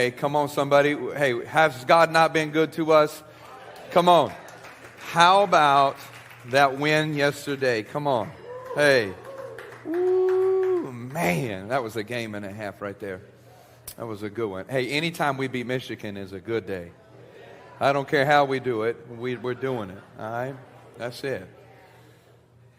Hey, come on, somebody. Hey, has God not been good to us? Come on. How about that win yesterday? Come on. Hey. Ooh, man, that was a game and a half right there. That was a good one. Hey, anytime we beat Michigan is a good day. I don't care how we do it. We're doing it. All right? That's it.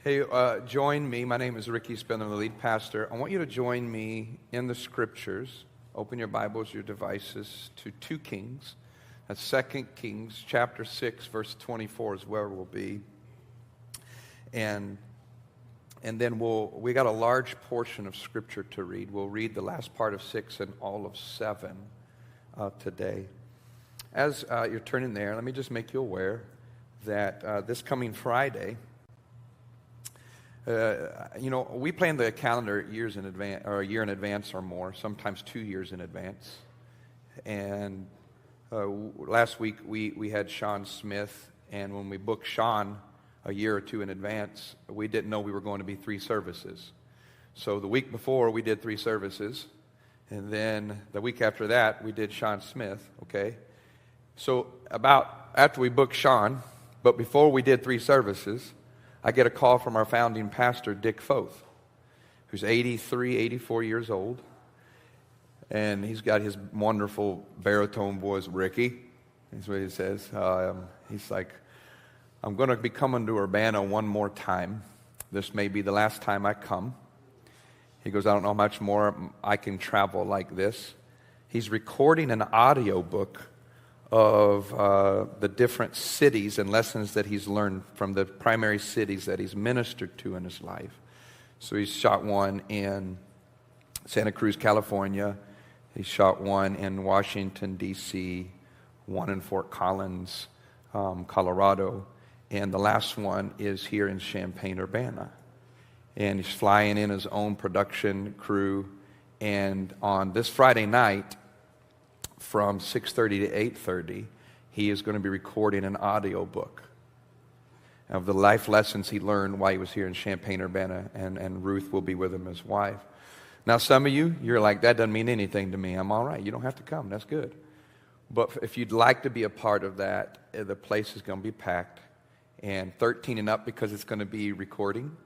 Hey, join me. My name is Ricky Spindler, the lead pastor. I want you to join me in the scriptures. Open your Bibles, your devices to 2 Kings. That's 2 Kings chapter 6, verse 24 is where we'll be. And then we got a large portion of scripture to read. We'll read the last part of 6 and all of 7 today. As you're turning there, let me just make you aware that this coming Friday, we plan the calendar years in advance, or a year in advance or more, sometimes 2 years in advance. And last week we had Sean Smith, and when we booked Sean a year or 2 in advance, we didn't know we were going to be 3 services. So the week before we did 3 services, and then the week after that we did Sean Smith, okay? So about after we booked Sean, but before we did 3 services, I get a call from our founding pastor, Dick Foth, who's 83, 84 years old. And he's got his wonderful baritone voice, Ricky. That's what he says. He's like, I'm going to be coming to Urbana one more time. This may be the last time I come. He goes, I don't know how much more I can travel like this. He's recording an audio book of the different cities and lessons that he's learned from the primary cities that he's ministered to in his life. So he's shot one in Santa Cruz, California. He shot one in Washington, D.C., one in Fort Collins, Colorado. And the last one is here in Champaign-Urbana. And he's flying in his own production crew. And on this Friday night, from 6:30 to 8:30, he is going to be recording an audio book of the life lessons he learned while he was here in Champaign-Urbana, and Ruth will be with him, his wife. Now, some of you're like, that doesn't mean anything to me. I'm all right. You don't have to come. That's good. But if you'd like to be a part of that, the place is going to be packed, and 13 and up because it's going to be recording.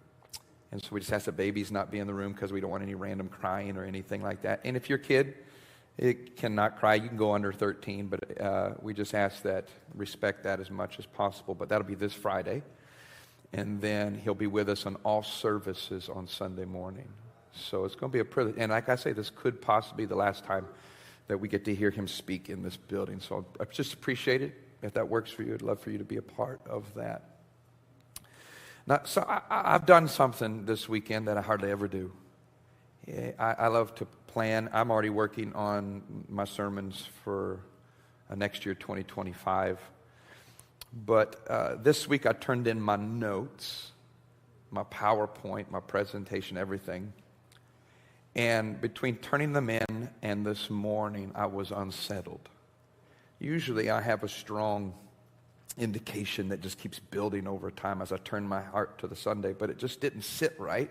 And so we just ask the babies not be in the room because we don't want any random crying or anything like that. And if your kid, it cannot cry, you can go under 13, but we just ask that, respect that as much as possible. But that'll be this Friday. And then he'll be with us on all services on Sunday morning. So it's going to be a privilege. And like I say, this could possibly be the last time that we get to hear him speak in this building. So I just appreciate it. If that works for you, I'd love for you to be a part of that. Now, so I've done something this weekend that I hardly ever do. I love to plan. I'm already working on my sermons for next year, 2025. But this week I turned in my notes, my PowerPoint, my presentation, everything. And between turning them in and this morning, I was unsettled. Usually I have a strong indication that just keeps building over time as I turn my heart to the Sunday, but it just didn't sit right.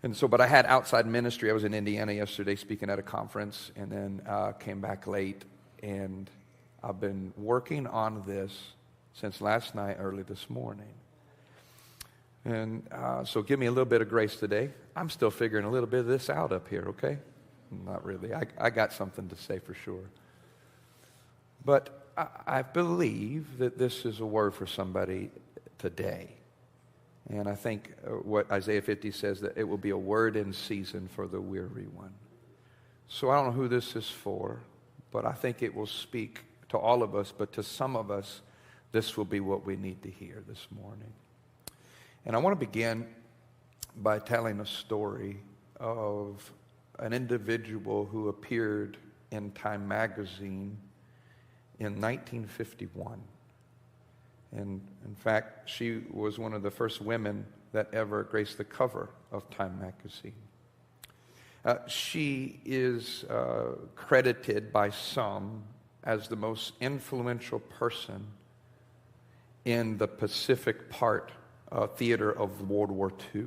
And so, but I had outside ministry. I was in Indiana yesterday speaking at a conference, and then came back late. And I've been working on this since last night, early this morning. And so give me a little bit of grace today. I'm still figuring a little bit of this out up here, okay? Not really. I got something to say for sure. But I believe that this is a word for somebody today. And I think what Isaiah 50 says, that it will be a word in season for the weary one. So I don't know who this is for, but I think it will speak to all of us, but to some of us, this will be what we need to hear this morning. And I want to begin by telling a story of an individual who appeared in Time magazine in 1951. And in fact, she was one of the first women that ever graced the cover of Time magazine. She is credited by some as the most influential person in the Pacific part theater of World War II.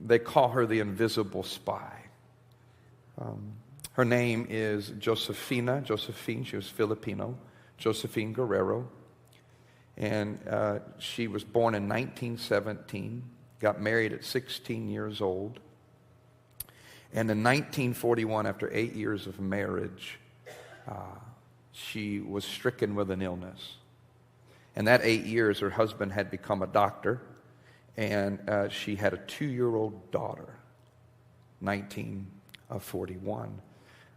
They call her the invisible spy. Her name is Josephine. She was Filipino. Josephine Guerrero. And she was born in 1917, got married at 16 years old. And in 1941, after 8 years of marriage, she was stricken with an illness. And that 8 years, her husband had become a doctor, and she had a 2-year-old daughter, 1941.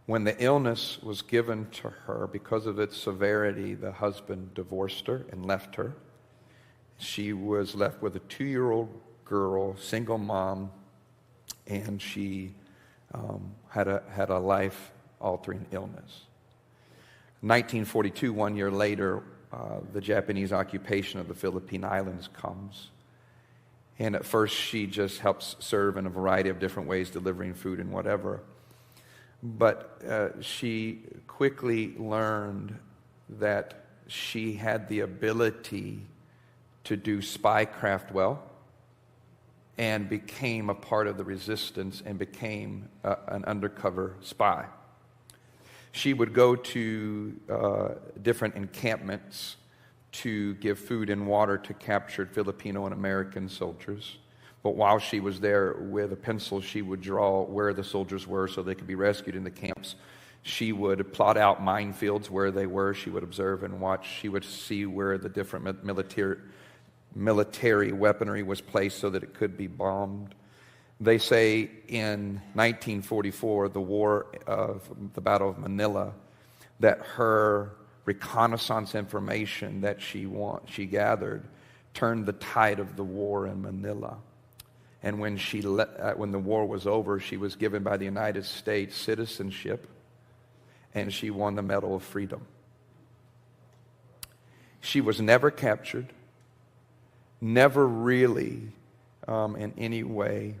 When the illness was given to her, because of its severity, the husband divorced her and left her. She was left with a 2-year-old girl, single mom, and she had a life-altering illness. 1942, 1 year later, the Japanese occupation of the Philippine Islands comes. And at first, she just helps serve in a variety of different ways, delivering food and whatever. But she quickly learned that she had the ability to do spycraft well, and became a part of the resistance and became an undercover spy. She would go to different encampments to give food and water to captured Filipino and American soldiers. But while she was there with a pencil, she would draw where the soldiers were so they could be rescued in the camps. She would plot out minefields where they were. She would observe and watch. She would see where the different military weaponry was placed so that it could be bombed. They say in 1944, the Battle of Manila, that her reconnaissance information that she gathered turned the tide of the war in Manila. And when the war was over, she was given by the United States citizenship, and she won the Medal of Freedom. She was never captured, never really in any way,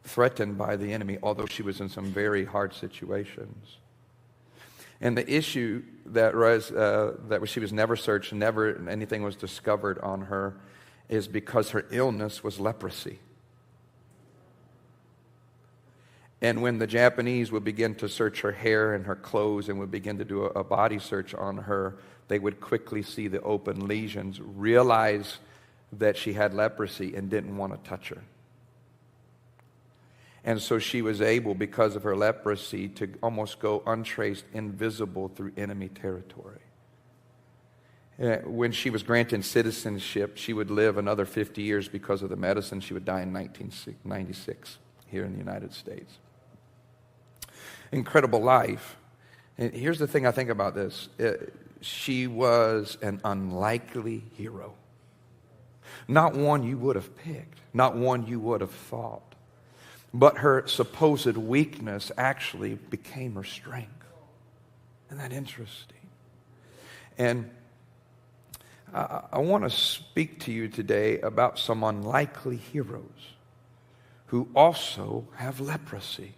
threatened by the enemy, although she was in some very hard situations. And the issue that she was never searched, never anything was discovered on her, is because her illness was leprosy. And when the Japanese would begin to search her hair and her clothes and would begin to do a body search on her, they would quickly see the open lesions, realize that she had leprosy, and didn't want to touch her. And so she was able, because of her leprosy, to almost go untraced, invisible through enemy territory. When she was granted citizenship, she would live another 50 years because of the medicine. She would die in 1996 here in the United States. Incredible life. And here's the thing I think about this. She was an unlikely hero. Not one you would have picked. Not one you would have thought. But her supposed weakness actually became her strength. Isn't that interesting? And I want to speak to you today about some unlikely heroes who also have leprosy.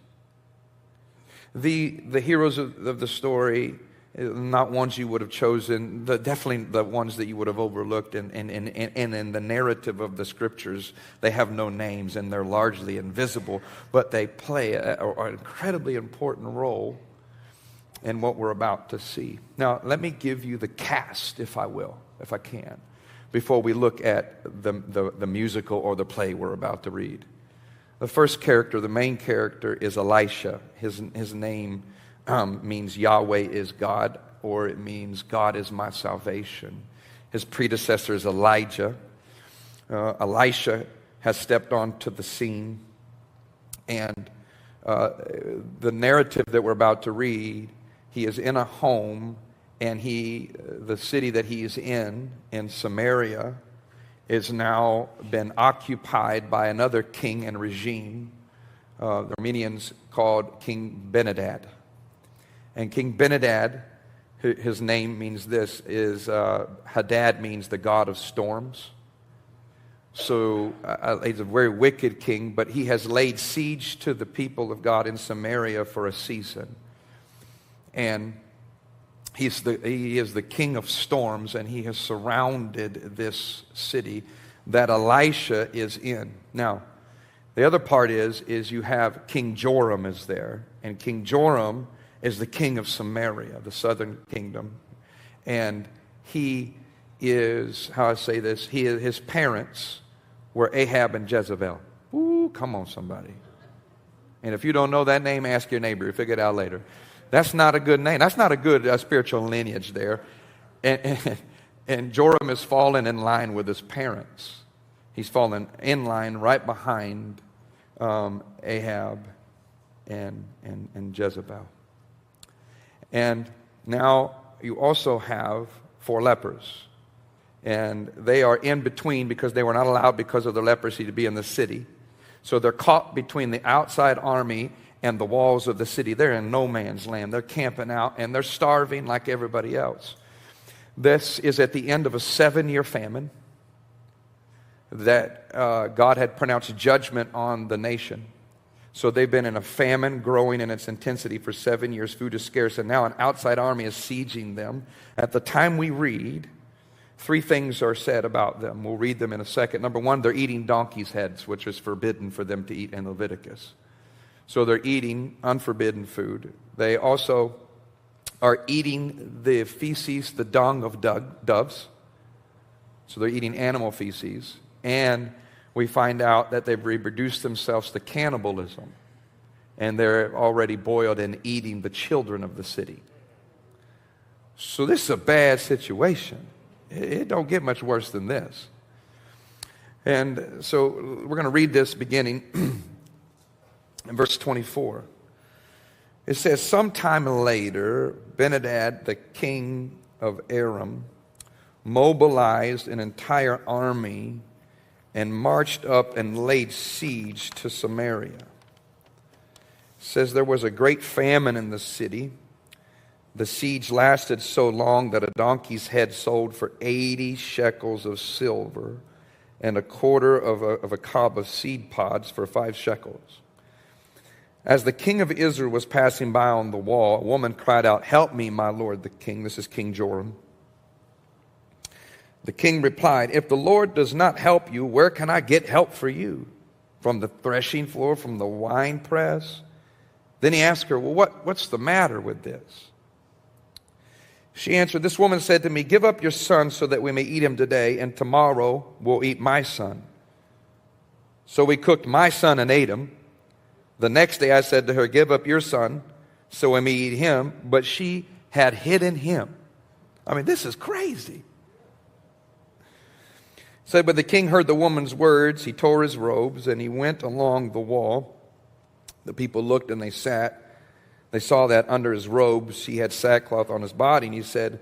The heroes of the story, not ones you would have chosen, definitely the ones that you would have overlooked. And in the narrative of the scriptures, they have no names and they're largely invisible, but they play an incredibly important role in what we're about to see. Now, let me give you the cast, if I can, before we look at the musical or the play we're about to read. The first character, the main character, is Elisha. His name means Yahweh is God, or it means God is my salvation. His predecessor is Elijah. Elisha has stepped onto the scene, and the narrative that we're about to read, he is in a home, and the city that he is in Samaria, is now been occupied by another king and regime, the Armenians called King Ben-Hadad. And King Ben-Hadad, his name means this, Hadad means the god of storms. So he's a very wicked king, but he has laid siege to the people of God in Samaria for a season. And he is the king of storms, and he has surrounded this city that Elisha is in. Now, The other part is you have King Joram is there. And King Joram is the king of Samaria, the southern kingdom. And he is, how I say this, his parents were Ahab and Jezebel. Ooh, come on, somebody. And if you don't know that name, ask your neighbor. You'll figure it out later. That's not a good name. That's not a good spiritual lineage there. And Joram has fallen in line with his parents. He's fallen in line right behind Ahab and Jezebel. And now you also have 4 lepers. And they are in between because they were not allowed because of their leprosy to be in the city. So they're caught between the outside army and the walls of the city. They're in no man's land. They're camping out and they're starving like everybody else. This is at the end of a 7-year famine that God had pronounced judgment on the nation. So they've been in a famine growing in its intensity for 7 years. Food is scarce, and now an outside army is sieging them. At the time we read, 3 things are said about them. We'll read them in a second. Number 1, they're eating donkeys' heads, which is forbidden for them to eat in Leviticus. So they're eating unforbidden food. They also are eating the feces, the dung of doves. So they're eating animal feces. And we find out that they've reproduced themselves to cannibalism. And they're already boiled and eating the children of the city. So this is a bad situation. It don't get much worse than this. And so we're going to read this beginning in verse 24. It says, sometime later, Benhadad, the king of Aram, mobilized an entire army and marched up and laid siege to Samaria. It says there was a great famine in the city. The siege lasted so long that a donkey's head sold for 80 shekels of silver and a quarter of a cob of seed pods for 5 shekels. As the king of Israel was passing by on the wall, a woman cried out, "Help me, my lord the king." This is King Joram. The king replied, "If the Lord does not help you, where can I get help for you? From the threshing floor, from the wine press?" Then he asked her, "Well, what's the matter with this?" She answered, "This woman said to me, 'Give up your son so that we may eat him today, and tomorrow we'll eat my son.' So we cooked my son and ate him. The next day I said to her, 'Give up your son so we may eat him.' But she had hidden him." I mean, this is crazy. Said, but the king heard the woman's words. He tore his robes and he went along the wall. The people looked and they sat. They saw that under his robes he had sackcloth on his body. And he said,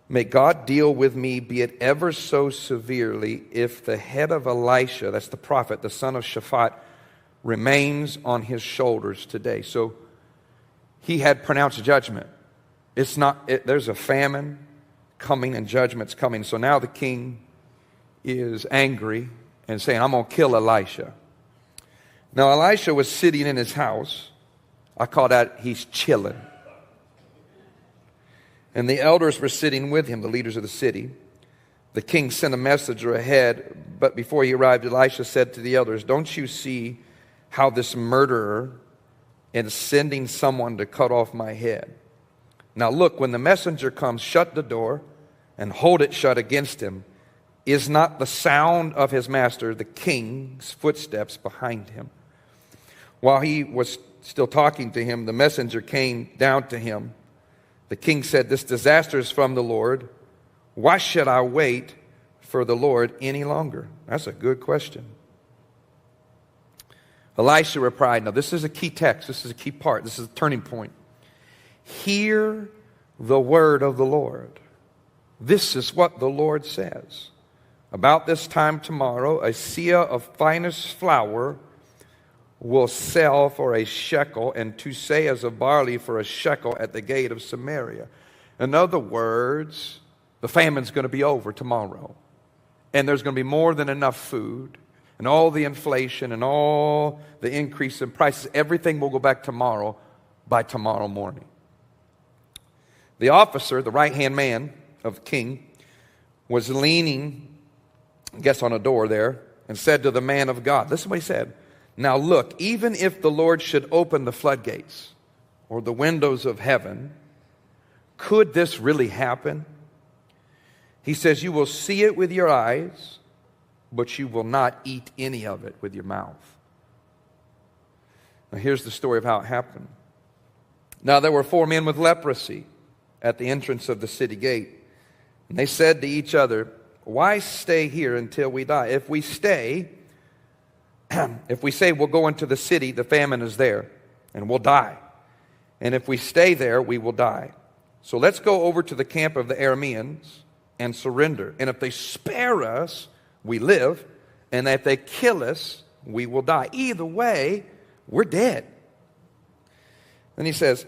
"May God deal with me, be it ever so severely, if the head of Elisha," that's the prophet, the son of Shaphat, "remains on his shoulders today." So he had pronounced judgment. There's a famine coming and judgment's coming. So now the king is angry and saying, "I'm going to kill Elisha." Now Elisha was sitting in his house. I call that he's chilling. And the elders were sitting with him, the leaders of the city. The king sent a messenger ahead, but before he arrived, Elisha said to the elders, "Don't you see how this murderer is sending someone to cut off my head? Now look, when the messenger comes, shut the door and hold it shut against him. Is not the sound of his master, the king's footsteps, behind him?" While he was still talking to him, the messenger came down to him. The king said, "This disaster is from the Lord. Why should I wait for the Lord any longer?" That's a good question. Elisha replied, now this is a key text, this is a key part, this is a turning point. "Hear the word of the Lord. This is what the Lord says. About this time tomorrow, a seah of finest flour will sell for a shekel, and 2 seahs of barley for a shekel at the gate of Samaria." In other words, the famine's going to be over tomorrow. And there's going to be more than enough food. And all the inflation and all the increase in prices, everything will go back tomorrow by tomorrow morning. The officer, the right-hand man of the king, was leaning, I guess, on a door there, and said to the man of God, listen to what he said, Now look, even if the Lord should open the floodgates or the windows of heaven, could this really happen? He says, you will see it with your eyes, but you will not eat any of it with your mouth. Now here's the story of how it happened. Now there were 4 men with leprosy at the entrance of the city gate. And they said to each other, why stay here until we die? If we stay, if we say we'll go into the city, the famine is there, and we'll die. And if we stay there, we will die. So let's go over to the camp of the Arameans and surrender. And if they spare us, we live. And if they kill us, we will die. Either way, we're dead. Then he says,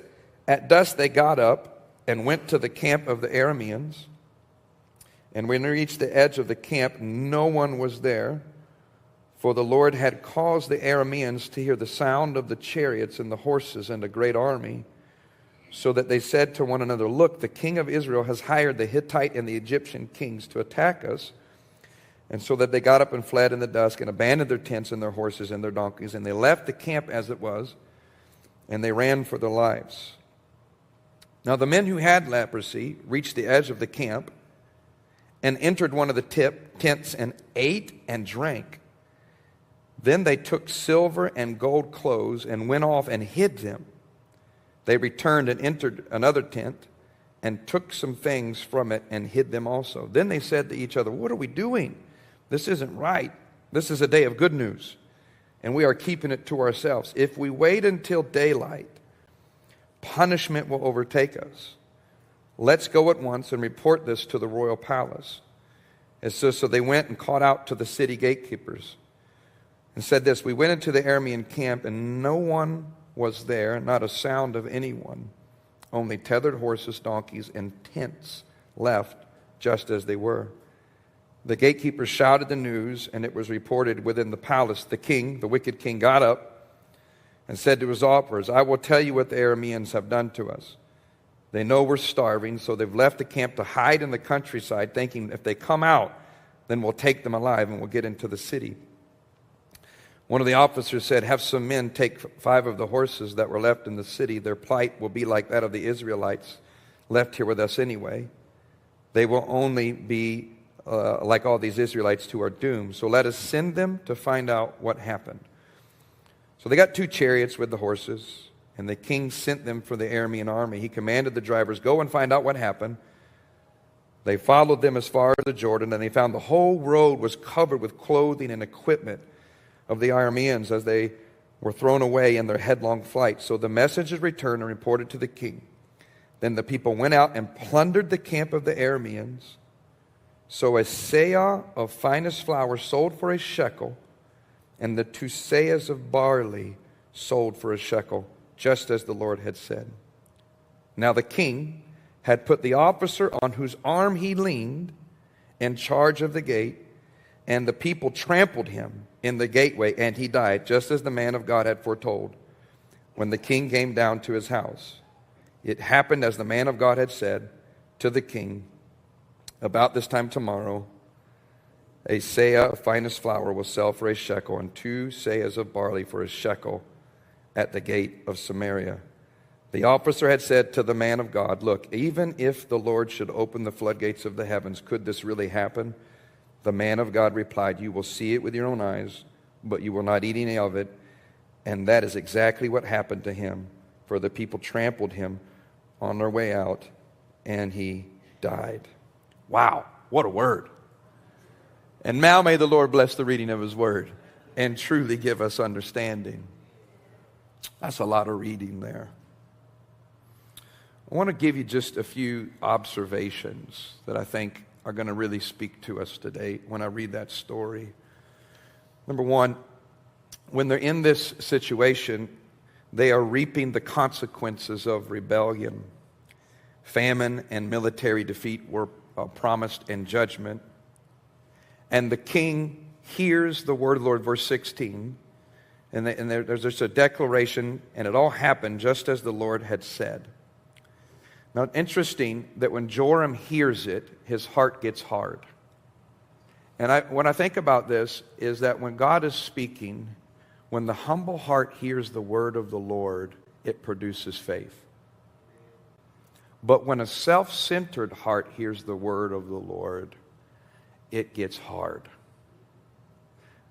at dusk they got up and went to the camp of the Arameans. And when they reached the edge of the camp, no one was there, for the Lord had caused the Arameans to hear the sound of the chariots and the horses and a great army, so that they said to one another, look, the king of Israel has hired the Hittite and the Egyptian kings to attack us. And so that they got up and fled in the dusk and abandoned their tents and their horses and their donkeys, and they left the camp as it was, and they ran for their lives. Now the men who had leprosy reached the edge of the camp and entered one of the tents and ate and drank. Then they took silver and gold clothes and went off and hid them. They returned and entered another tent and took some things from it and hid them also. Then they said to each other, what are we doing? This isn't right. This is a day of good news, and we are keeping it to ourselves. If we wait until daylight, punishment will overtake us. Let's go at once and report this to the royal palace. And so they went and called out to the city gatekeepers and said this, we went into the Aramean camp, and no one was there, not a sound of anyone, only tethered horses, donkeys, and tents left just as they were. The gatekeepers shouted the news, and it was reported within the palace. The king, the wicked king, got up and said to his officers, I will tell you what the Arameans have done to us. They know we're starving, so they've left the camp to hide in the countryside, thinking if they come out, then we'll take them alive and we'll get into the city. One of the officers said, have some men take 5 of the horses that were left in the city. Their plight will be like that of the Israelites left here with us anyway. They will only be like all these Israelites who are doomed. So let us send them to find out what happened. So they got 2 chariots with the horses. And the king sent them for the Aramean army. He commanded the drivers, go and find out what happened. They followed them as far as the Jordan, and they found the whole road was covered with clothing and equipment of the Arameans as they were thrown away in their headlong flight. So the messengers returned and reported to the king. Then the people went out and plundered the camp of the Arameans. So a seah of finest flour sold for a shekel, and the 2 seahs of barley sold for a shekel, just as the Lord had said. Now the king had put the officer on whose arm he leaned in charge of the gate, and the people trampled him in the gateway, and he died, just as the man of God had foretold. When the king came down to his house, it happened as the man of God had said to the king, about this time tomorrow, a seah of finest flour will sell for a shekel, and 2 seahs of barley for a shekel at the gate of Samaria. The officer had said to the man of God, look, even if the Lord should open the floodgates of the heavens, could this really happen? The man of God replied, you will see it with your own eyes, but you will not eat any of it. And that is exactly what happened to him, for the people trampled him on their way out, and he died. Wow, what a word. And now may the Lord bless the reading of his word and truly give us understanding. That's a lot of reading there. I want to give you just a few observations that I think are going to really speak to us today when I read that story. Number one, when they're in this situation, they are reaping the consequences of rebellion. Famine and military defeat were promised in judgment. And the king hears the word of the Lord, verse 16. And there's just a declaration, and it all happened just as the Lord had said. Now, interesting that when Joram hears it, his heart gets hard. And when I think about this, is that when God is speaking, When the humble heart hears the word of the Lord, it produces faith. But when a self-centered heart hears the word of the Lord, it gets hard.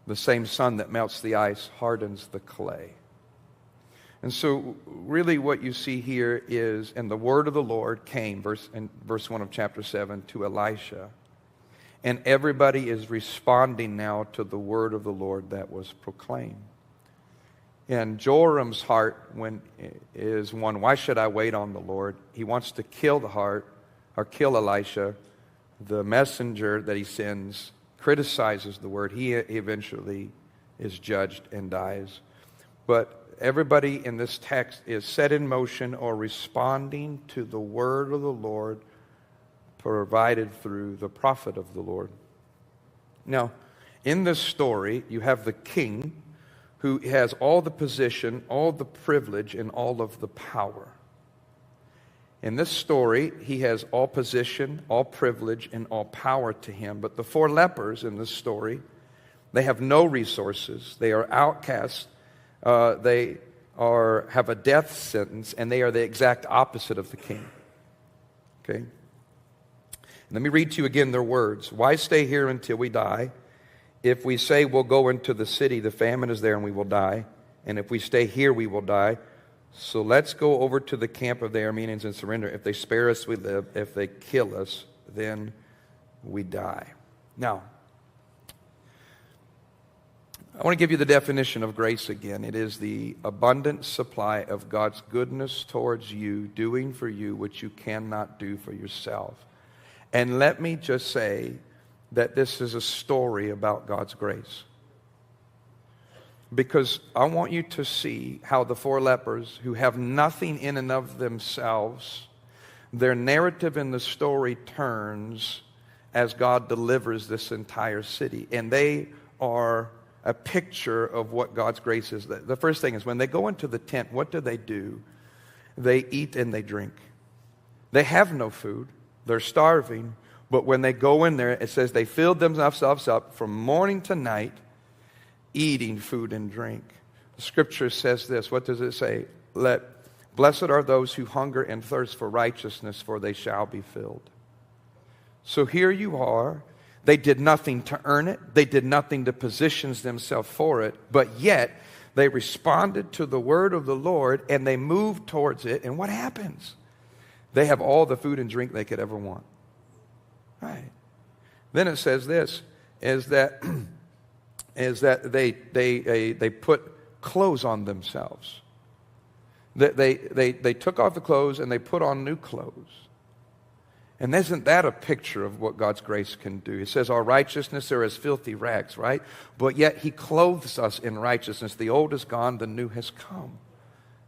The same sun that melts the ice hardens the clay. And so really what you see here is, and the word of the Lord came, in verse 1 of chapter 7, to Elisha. And everybody is responding now to the word of the Lord that was proclaimed. And Joram's heart is one, why should I wait on the Lord? He wants to kill the heart, or kill Elisha. The messenger that he sends criticizes the word. He eventually is judged and dies. But everybody in this text is set in motion or responding to the word of the Lord provided through the prophet of the Lord. Now, in this story, you have the king who has all the position, all the privilege, and all of the power. In this story, he has all position, all privilege, and all power to him. But the 4 lepers in this story, they have no resources. They are outcasts. They have a death sentence, and they are the exact opposite of the king. Okay? Let me read to you again their words. Why stay here until we die? If we say we'll go into the city, the famine is there and we will die. And if we stay here, we will die. So let's go over to the camp of the Arameans and surrender. If they spare us, we live. If they kill us, then we die. Now, I want to give you the definition of grace again. It is the abundant supply of God's goodness towards you, doing for you what you cannot do for yourself. And let me just say that this is a story about God's grace. Because I want you to see how the 4 lepers, who have nothing in and of themselves, their narrative in the story turns as God delivers this entire city. And they are a picture of what God's grace is. The first thing is, when they go into the tent, what do? They eat and they drink. They have no food. They're starving. But when they go in there, it says they filled themselves up from morning to night, eating food and drink. The scripture says this. What does it say? Blessed are those who hunger and thirst for righteousness, for they shall be filled. So here you are. They did nothing to earn it. They did nothing to position themselves for it. But yet, they responded to the word of the Lord, and they moved towards it. And what happens? They have all the food and drink they could ever want. Right. Then it says this, is that they put clothes on themselves. They took off the clothes and they put on new clothes. And isn't that a picture of what God's grace can do? It says our righteousness are as filthy rags, right? But yet he clothes us in righteousness. The old is gone, the new has come.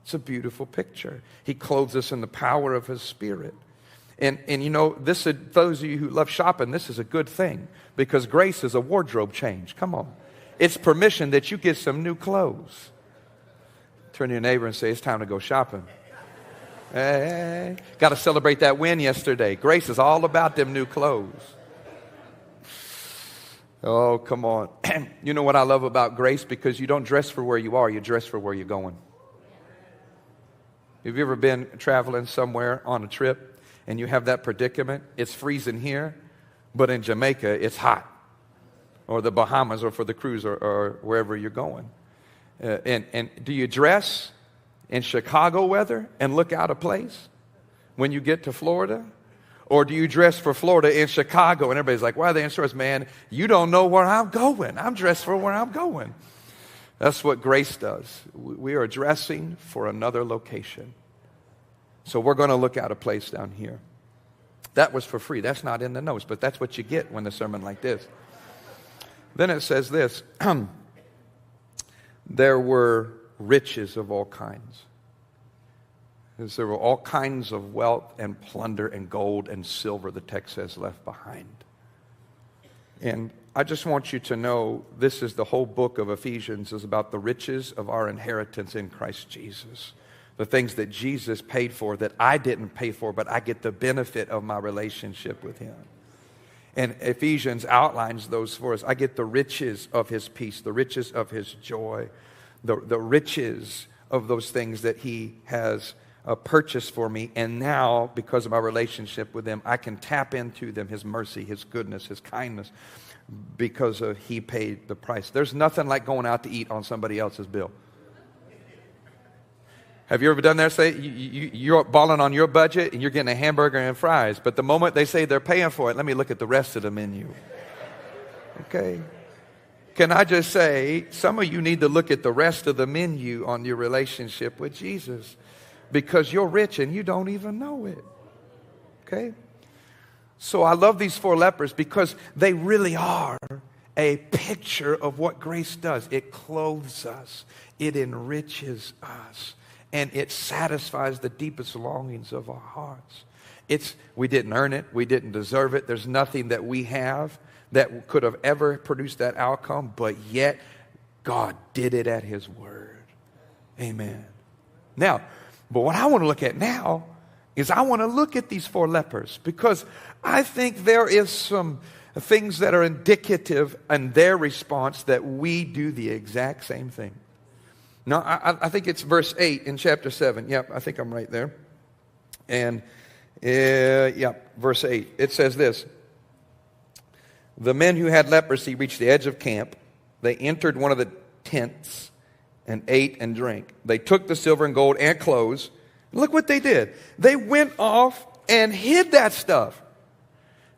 It's a beautiful picture. He clothes us in the power of his Spirit. And you know, this is, those of you who love shopping, this is a good thing, because grace is a wardrobe change. Come on. It's permission that you get some new clothes. Turn to your neighbor and say, it's time to go shopping. Hey, got to celebrate that win yesterday. Grace is all about them new clothes. Oh, come on. You know what I love about grace? Because you don't dress for where you are, you dress for where you're going. Have you ever been traveling somewhere on a trip and you have that predicament? It's freezing here, but in Jamaica it's hot. Or the Bahamas, or for the cruise, or wherever you're going. And do you dress in Chicago weather and look out of place when you get to Florida? Or do you dress for Florida in Chicago and everybody's like, why are they in stores? Man, you don't know where I'm going. I'm dressed for where I'm going. That's what grace does. We are dressing for another location. So we're going to look out of place down here. That was for free. That's not in the notes, but that's what you get when a sermon like this. Then it says this, there were riches of all kinds. There were all kinds of wealth and plunder and gold and silver, the text says, left behind. And I just want you to know, this is the whole book of Ephesians, is about the riches of our inheritance in Christ Jesus. The things that Jesus paid for that I didn't pay for, but I get the benefit of my relationship with him. And Ephesians outlines those for us. I get the riches of his peace, the riches of his joy, the riches of those things that he has purchased for me. And now, because of my relationship with him, I can tap into them, his mercy, his goodness, his kindness, because of he paid the price. There's nothing like going out to eat on somebody else's bill. Have you ever done that? Say you're balling on your budget and you're getting a hamburger and fries, but the moment they say they're paying for it, let me look at the rest of the menu. Okay? Can I just say, some of you need to look at the rest of the menu on your relationship with Jesus, because you're rich and you don't even know it. Okay? So I love these 4 lepers because they really are a picture of what grace does. It clothes us. It enriches us. And it satisfies the deepest longings of our hearts. We didn't earn it. We didn't deserve it. There's nothing that we have that could have ever produced that outcome, but yet God did it at his word. Amen. Now, but what I want to look at now is I want to look at these 4 lepers, because I think there is some things that are indicative in their response that we do the exact same thing. Now, I think it's verse 8 in chapter 7. Yep, I think I'm right there. And, verse 8. It says this. The men who had leprosy reached the edge of camp. They entered one of the tents and ate and drank. They took the silver and gold and clothes. Look what they did. They went off and hid that stuff.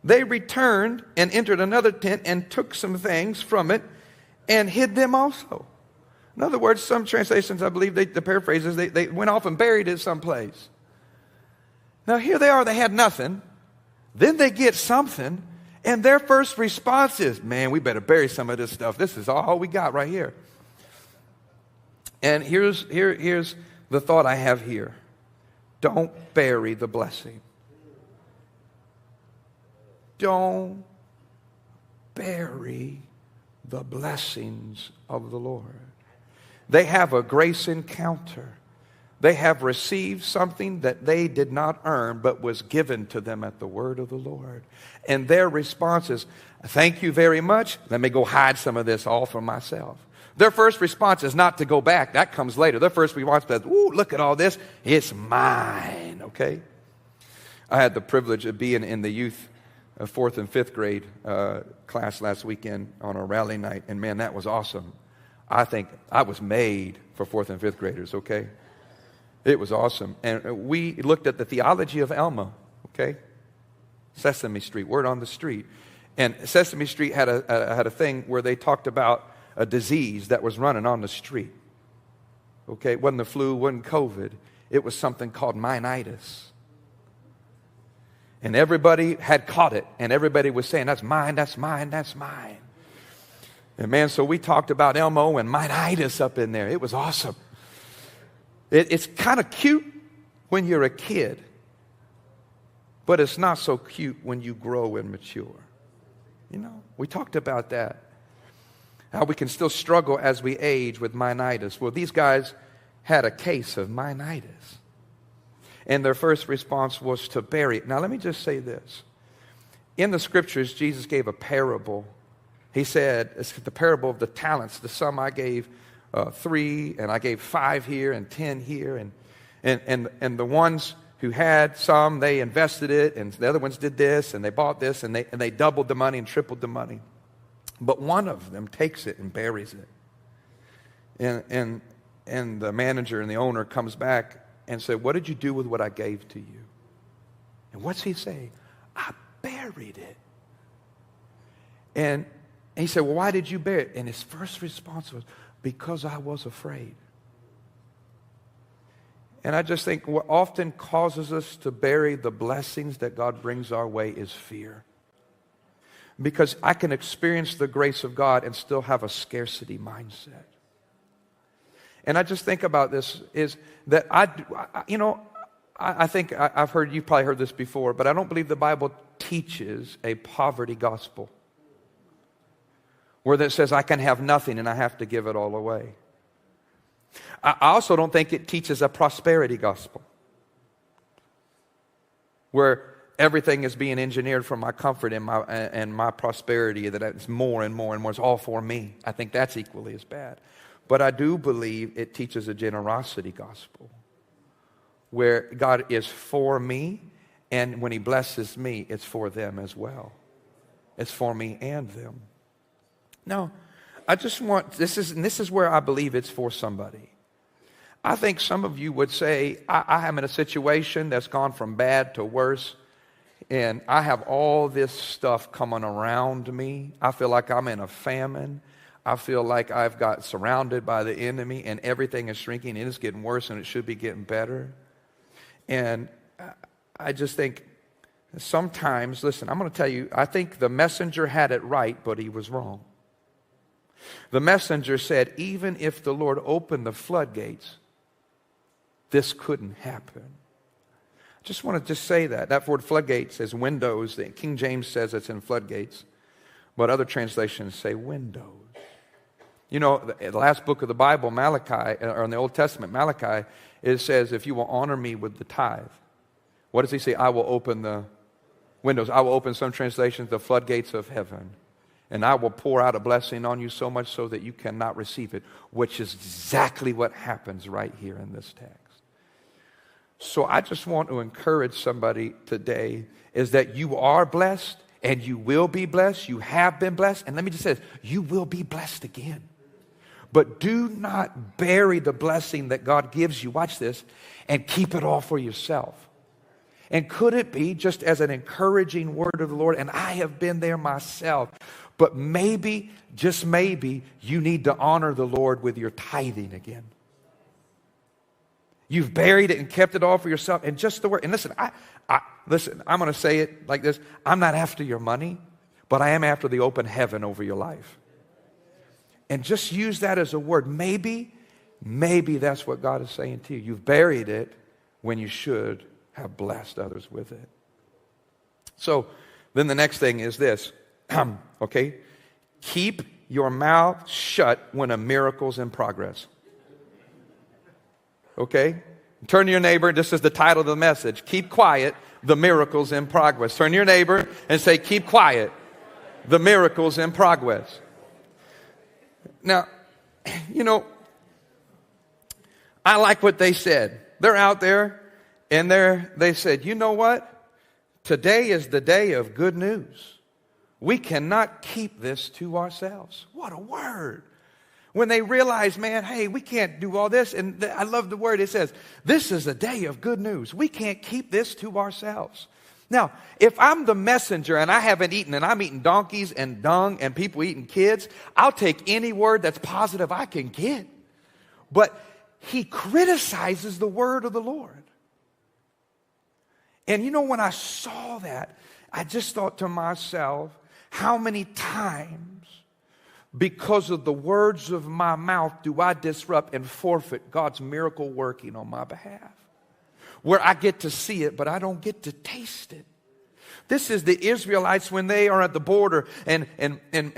They returned and entered another tent and took some things from it and hid them also. In other words, some translations, I believe, the paraphrases, they went off and buried it someplace. Now here they are, they had nothing. Then they get something, and their first response is, man, we better bury some of this stuff. This is all we got right here. And here's the thought I have here. Don't bury the blessing. Don't bury the blessings of the Lord. They have a grace encounter. They have received something that they did not earn, but was given to them at the word of the Lord. And their response is, thank you very much. Let me go hide some of this all for myself. Their first response is not to go back. That comes later. Their first response is, ooh, look at all this. It's mine, okay? I had the privilege of being in the youth 4th and 5th grade class last weekend on a rally night. And man, that was awesome. I think I was made for 4th and 5th graders, okay? It was awesome. And we looked at the theology of Alma, okay? Sesame Street, word on the street. And Sesame Street had a thing where they talked about a disease that was running on the street. Okay, it wasn't the flu, it wasn't COVID. It was something called minitis. And everybody had caught it, and everybody was saying, that's mine, that's mine, that's mine. And man, so we talked about Elmo and minitis up in there. It was awesome. It's kind of cute when you're a kid, but it's not so cute when you grow and mature. You know, we talked about that. How we can still struggle as we age with minitis. Well, these guys had a case of minitis. And their first response was to bury it. Now, let me just say this. In the scriptures, Jesus gave a parable. He said, it's the parable of the talents. To some I gave 3, and I gave 5 here and 10 here. And the ones who had some, they invested it, and the other ones did this, and they bought this, and they doubled the money and tripled the money. But one of them takes it and buries it. And the manager and the owner comes back and said, what did you do with what I gave to you? And what's he saying? I buried it. And he said, well, why did you bury it? And his first response was, because I was afraid. And I just think what often causes us to bury the blessings that God brings our way is fear. Because I can experience the grace of God and still have a scarcity mindset. And I just think about this is that I think I've heard, you've probably heard this before, but I don't believe the Bible teaches a poverty gospel where that says I can have nothing and I have to give it all away. I also don't think it teaches a prosperity gospel where everything is being engineered for my comfort and my prosperity, that it's more and more and more. It's all for me. I think that's equally as bad. But I do believe it teaches a generosity gospel where God is for me, and when he blesses me, it's for them as well. It's for me and them. Now, I just want, this is where I believe it's for somebody. I think some of you would say, I am in a situation that's gone from bad to worse, and I have all this stuff coming around me. I feel like I'm in a famine. I feel like I've got surrounded by the enemy, and everything is shrinking, and it's getting worse, and it should be getting better. And I just think sometimes, listen, I'm going to tell you, I think the messenger had it right, but he was wrong. The messenger said, even if the Lord opened the floodgates, this couldn't happen. I just want to say that. That word floodgates is windows. The King James says it's in floodgates, but other translations say windows. You know, the last book of the Bible, Malachi, or in the Old Testament, Malachi, it says, if you will honor me with the tithe. What does he say? I will open the windows. I will open, some translations, the floodgates of heaven. And I will pour out a blessing on you so much so that you cannot receive it, which is exactly what happens right here in this text. So I just want to encourage somebody today is that you are blessed and you will be blessed. You have been blessed. And let me just say this, you will be blessed again. But do not bury the blessing that God gives you, watch this, and keep it all for yourself. And could it be just as an encouraging word of the Lord, and I have been there myself, but maybe, just maybe, you need to honor the Lord with your tithing again. You've buried it and kept it all for yourself. And just the word, and listen, listen, I'm going to say it like this. I'm not after your money, but I am after the open heaven over your life. And just use that as a word. Maybe that's what God is saying to you. You've buried it when you should have blessed others with it. So then the next thing is this. Okay? Keep your mouth shut when a miracle's in progress. Okay? Turn to your neighbor. This is the title of the message. Keep quiet. The miracle's in progress. Turn to your neighbor and say, keep quiet. The miracle's in progress. Now, you know, I like what they said. They're out there and they said, you know what? Today is the day of good news. We cannot keep this to ourselves. What a word. When they realize, man, hey, we can't do all this. And I love the word. It says, this is a day of good news. We can't keep this to ourselves. Now, if I'm the messenger and I haven't eaten and I'm eating donkeys and dung and people eating kids, I'll take any word that's positive I can get. But he criticizes the word of the Lord. And you know, when I saw that, I just thought to myself, how many times, because of the words of my mouth, do I disrupt and forfeit God's miracle working on my behalf? Where I get to see it, but I don't get to taste it. This is the Israelites when they are at the border and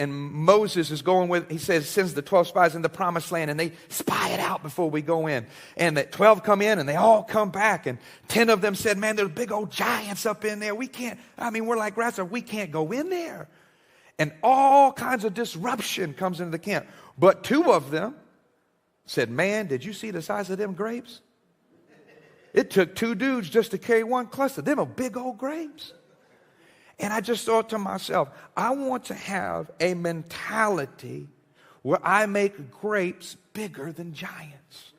Moses is going with, he says, sends the 12 spies in the promised land and they spy it out before we go in. And the 12 come in and they all come back and 10 of them said, man, there's big old giants up in there. We're like grasshoppers. We can't go in there. And all kinds of disruption comes into the camp. But 2 of them said, man, did you see the size of them grapes? It took 2 dudes just to carry 1 cluster. Them are big old grapes. And I just thought to myself, I want to have a mentality where I make grapes bigger than giants.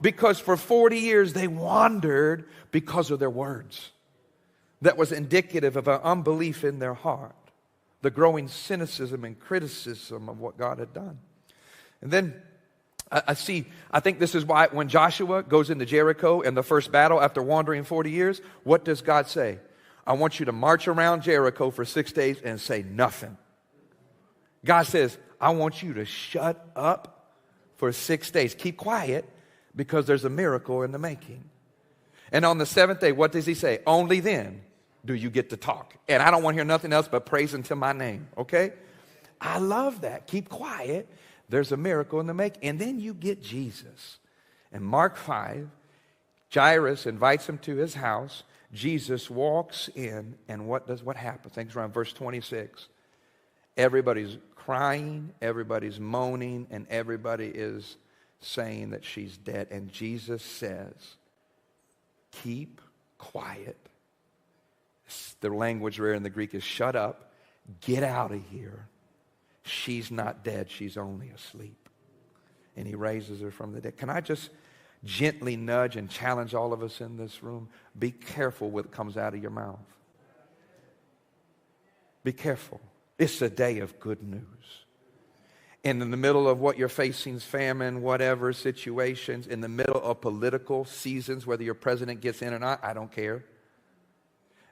Because for 40 years they wandered because of their words. That was indicative of an unbelief in their heart. The growing cynicism and criticism of what God had done. And then I think this is why when Joshua goes into Jericho in the first battle after wandering 40 years, what does God say? I want you to march around Jericho for 6 days and say nothing. God says, I want you to shut up for 6 days. Keep quiet because there's a miracle in the making. And on the 7th day, what does he say? Only then do you get to talk. And I don't want to hear nothing else but praise unto my name. Okay? I love that. Keep quiet. There's a miracle in the making. And then you get Jesus. In Mark 5, Jairus invites him to his house. Jesus walks in, and what happens? I think it's around verse 26. Everybody's crying, everybody's moaning, and everybody is saying that she's dead. And Jesus says, keep quiet. The language there in the Greek is shut up, get out of here. She's not dead, she's only asleep. And he raises her from the dead. Can I just gently nudge and challenge all of us in this room? Be careful what comes out of your mouth. Be careful. It's a day of good news. And in the middle of what you're facing, famine, whatever situations, in the middle of political seasons, whether your president gets in or not, I don't care.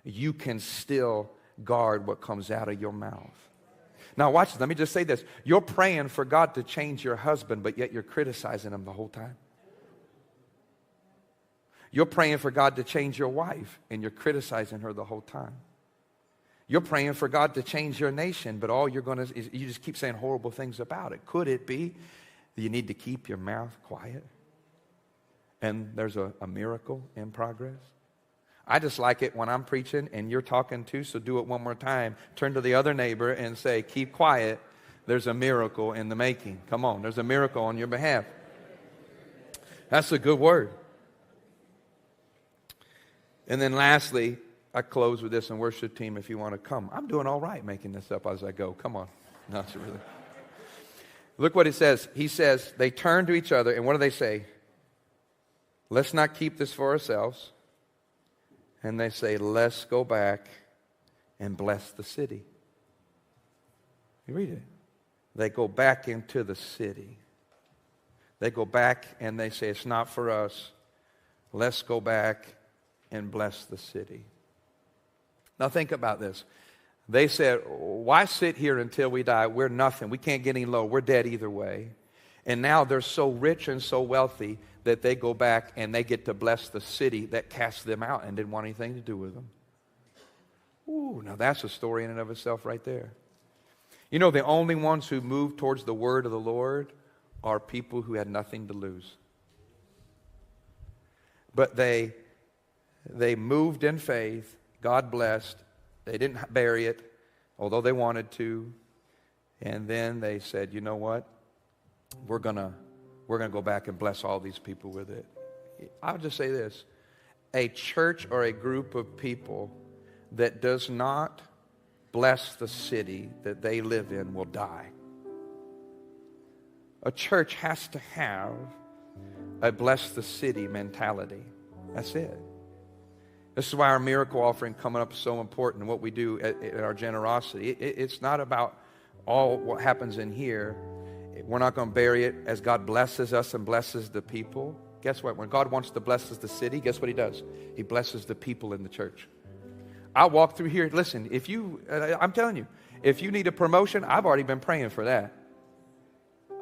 You can still guard what comes out of your mouth. Now watch this. Let me just say this. You're praying for God to change your husband, but yet you're criticizing him the whole time. You're praying for God to change your wife, and you're criticizing her the whole time. You're praying for God to change your nation, but all you're going to is you just keep saying horrible things about it. Could it be that you need to keep your mouth quiet and there's a miracle in progress? I just like it when I'm preaching and you're talking too, so do it one more time. Turn to the other neighbor and say, keep quiet. There's a miracle in the making. Come on, there's a miracle on your behalf. That's a good word. And then lastly, I close with this, and worship team, if you want to come. I'm doing all right making this up as I go. Come on. Not really. Look what it says. He says, they turn to each other, and what do they say? Let's not keep this for ourselves. And they say, let's go back and bless the city. You read it. They go back into the city. They go back and they say, it's not for us. Let's go back and bless the city. Now think about this. They said, why sit here until we die? We're nothing. We can't get any lower. We're dead either way. And now they're so rich and so wealthy that they go back and they get to bless the city that cast them out and didn't want anything to do with them. Ooh, now that's a story in and of itself right there. You know, the only ones who move towards the word of the Lord are people who had nothing to lose. But they moved in faith. God blessed. They didn't bury it, although they wanted to. And then they said, you know what? We're gonna go back and bless all these people with it. I'll just say this. A church or a group of people that does not bless the city that they live in will die. A church has to have a bless the city mentality. That's it. This is why our miracle offering coming up is so important and what we do at our generosity. It's not about all what happens in here. We're not going to bury it as God blesses us and blesses the people. Guess what? When God wants to bless the city, guess what he does? He blesses the people in the church. I walk through here. Listen, I'm telling you, if you need a promotion, I've already been praying for that.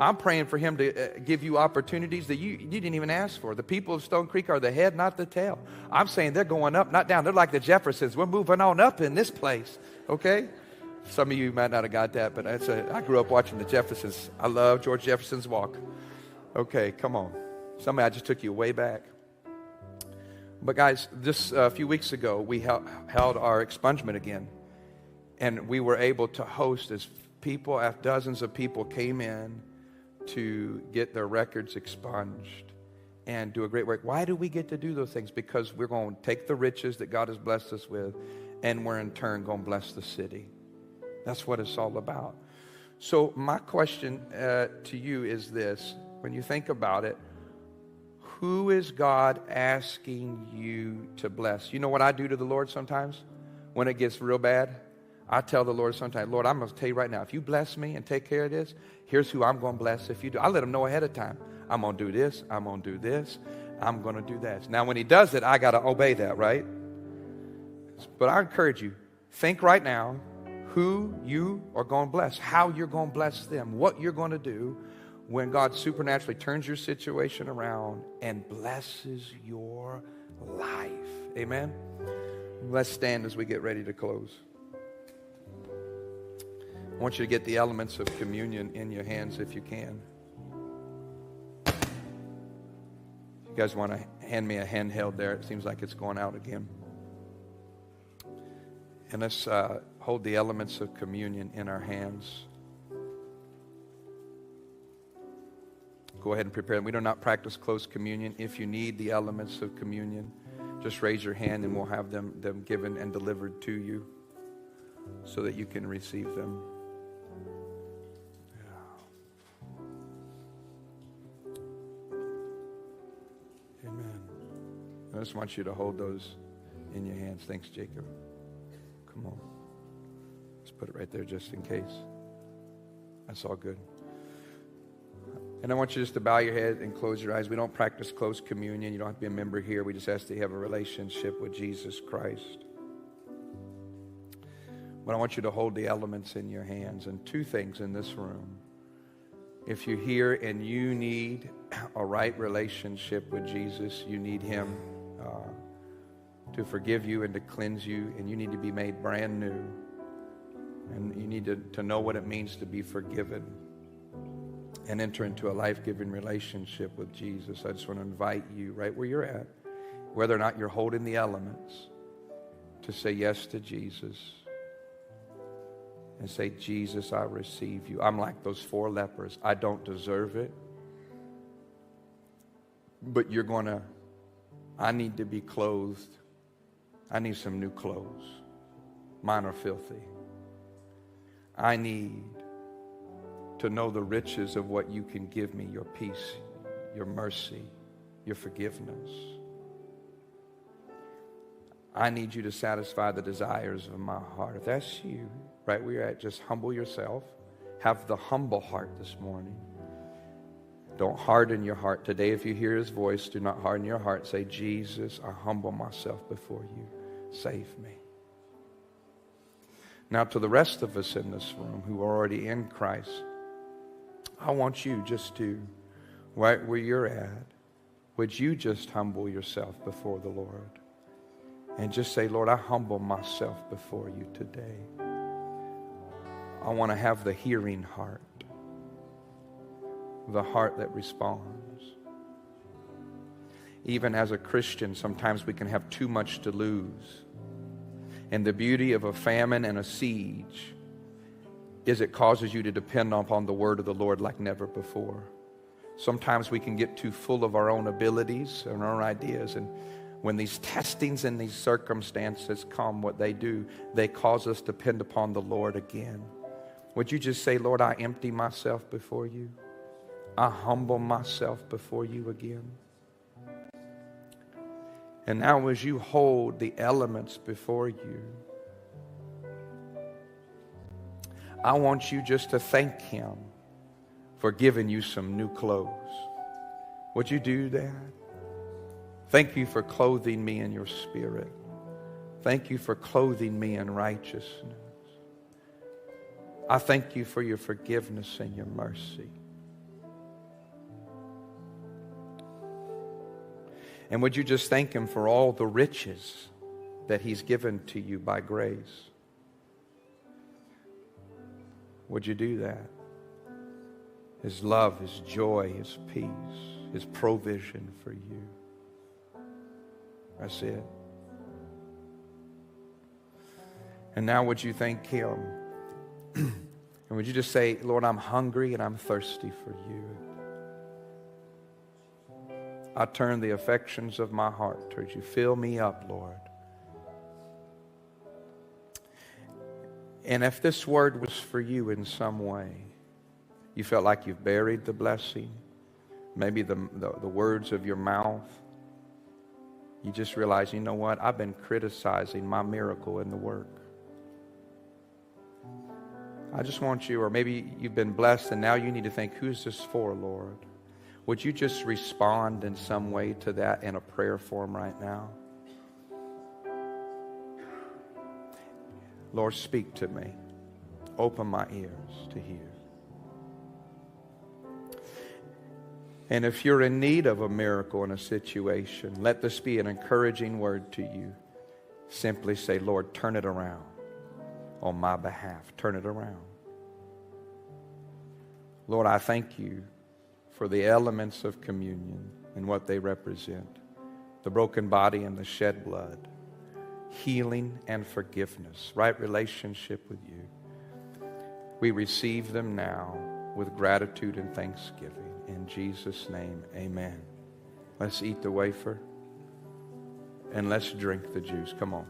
I'm praying for him to give you opportunities that you didn't even ask for. The people of Stone Creek are the head, not the tail. I'm saying they're going up, not down. They're like the Jeffersons. We're moving on up in this place, okay? Some of you might not have got that, but I grew up watching the Jeffersons. I love George Jefferson's walk. Okay, come on. Somebody, I just took you way back. But guys, just a few weeks ago, we held our expungement again. And we were able to host as dozens of people came in to get their records expunged and do a great work. Why do we get to do those things? Because we're going to take the riches that God has blessed us with, and we're in turn going to bless the city. That's what it's all about. So my question to you is this. When you think about it, who is God asking you to bless? You know what I do to the Lord sometimes when it gets real bad? I tell the Lord sometimes, Lord, I'm going to tell you right now, if you bless me and take care of this, here's who I'm going to bless if you do. I let him know ahead of time. I'm going to do this. I'm going to do this. I'm going to do that. Now, when he does it, I got to obey that, right? But I encourage you, think right now who you are going to bless, how you're going to bless them, what you're going to do when God supernaturally turns your situation around and blesses your life. Amen? Let's stand as we get ready to close. I want you to get the elements of communion in your hands if you can. You guys want to hand me a handheld there? It seems like it's going out again. And let's hold the elements of communion in our hands. go ahead and prepare them. We do not practice close communion. If you need the elements of communion, just raise your hand and we'll have them given and delivered to you so that you can receive them. Amen. I just want you to hold those in your hands. Thanks, Jacob. Come on. Let's put it right there just in case. That's all good. And I want you just to bow your head and close your eyes. We don't practice close communion. You don't have to be a member here. We just ask that you have a relationship with Jesus Christ. But I want you to hold the elements in your hands. And two things in this room. If you're here and you need a right relationship with Jesus, you need Him to forgive you and to cleanse you, and you need to be made brand new. And you need to know what it means to be forgiven and enter into a life-giving relationship with Jesus. I just want to invite you right where you're at, whether or not you're holding the elements, to say yes to Jesus and say, Jesus, I receive you. I'm like those 4 lepers. I don't deserve it, but I need to be clothed. I need some new clothes. Mine are filthy. I need to know the riches of what you can give me, your peace, your mercy, your forgiveness. I need you to satisfy the desires of my heart. If that's you, right where you're at, just humble yourself. Have the humble heart this morning. Don't harden your heart. Today, if you hear His voice, do not harden your heart. Say, Jesus, I humble myself before you. Save me. Now, to the rest of us in this room who are already in Christ, I want you just to, right where you're at, would you just humble yourself before the Lord? And just say, Lord, I humble myself before you today. I want to have the hearing heart, the heart that responds. Even as a Christian, sometimes we can have too much to lose. And the beauty of a famine and a siege is it causes you to depend upon the word of the Lord like never before. Sometimes we can get too full of our own abilities and our own ideas, and when these testings and these circumstances come, what they do, they cause us to depend upon the Lord again. Would you just say, Lord, I empty myself before you. I humble myself before you again. And now as you hold the elements before you, I want you just to thank Him for giving you some new clothes. Would you do that? Thank you for clothing me in your spirit. Thank you for clothing me in righteousness. I thank you for your forgiveness and your mercy. And would you just thank Him for all the riches that He's given to you by grace? Would you do that? His love, His joy, His peace, His provision for you. That's it. And now would you thank Him? And would you just say, Lord, I'm hungry and I'm thirsty for you. I turn the affections of my heart towards you. Fill me up, Lord. And if this word was for you in some way, you felt like you've buried the blessing, maybe the words of your mouth, you just realize, you know what? I've been criticizing my miracle in the work. I just want you, or maybe you've been blessed and now you need to think, who's this for, Lord? Would you just respond in some way to that in a prayer form right now? Lord, speak to me. Open my ears to hear. And if you're in need of a miracle in a situation, let this be an encouraging word to you. Simply say, Lord, turn it around on my behalf. Turn it around. Lord, I thank you for the elements of communion and what they represent. The broken body and the shed blood. Healing and forgiveness. Right relationship with you. We receive them now with gratitude and thanksgiving. In Jesus' name, amen. Let's eat the wafer and let's drink the juice. Come on.